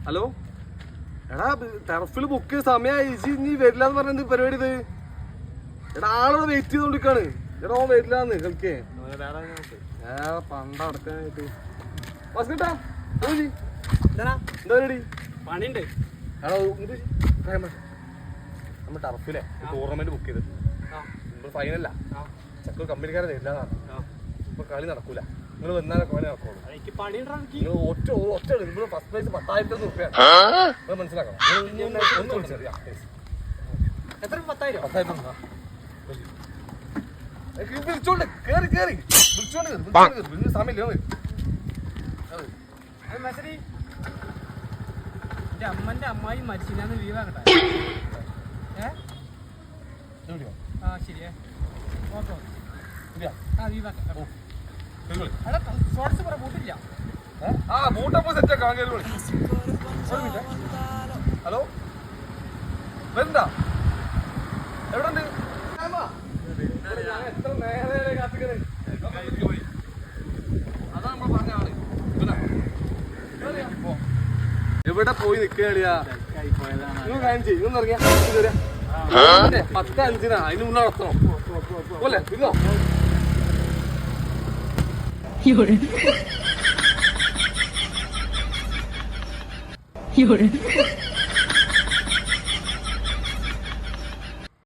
Hello എടാ ടെറഫിൽ book ചെയ്ത സമയമായി നീ വരില്ലാന്ന് പറഞ്ഞ എന്ത് പരിപാടി ഇത്? എടാ ആളോട് വെയിറ്റ് ചെയ്തോണ്ടിരിക്കാണ്. എടാ ഓൻ വരില്ലാന്ന് കളിക്കേ പണ്ട അടക്കാനായിട്ട് എന്താ പരിപാടി? പണിയുണ്ട്. എടാ നമ്മൾ ടർഫിലെ ടൂർണമെന്റ് ബുക്ക് ചെയ്ത് ഫൈനല്ല ചെക്കർ കമ്പനിക്കാരെ വരില്ലാന്നാണ്. ഇപ്പൊ കളി നടക്കൂല. നിങ്ങൾ വന്നാലേ കളി നടക്കുള്ളൂ. ഒറ്റ നിങ്ങൾ ഫസ്റ്റ് പ്രൈസ് 10,000 രൂപയാണ്. മനസ്സിലാക്കണം. ഒന്ന് വിളിച്ചറിയാം. എത്ര 10,000? 10,000 വിളിച്ചോണ്ട് കേറി വിളിച്ചോണ്ട് സമയമില്ല. എന്റെ അമ്മന്റെ അമ്മായി മരിച്ചില്ലാന്ന് ലീവാകട്ടെ. ആ ശരിയേ ഓക്കെ ആ ലീവാക്കാം. ഷോർട്സ് പറ ബൂട്ടില്ല. ബൂട്ടപ്പോ സെറ്റാ. ഹലോ വരണ്ട എവിടെ ഉണ്ട്? എത്ര നേരെ കാത്തിക്കണേ. അതാ നമ്മൾ പറഞ്ഞ ആള്. എവിടെ പോയി നിൽക്കുകയാളിയാ? നിങ്ങൾ കാര്യം ചെയ്യും. ഇതൊന്നും ഇറങ്ങിയാ 10:05 അതിന് മുന്നേ നടത്തണം പോലെ ഇരുന്നോ. 有人。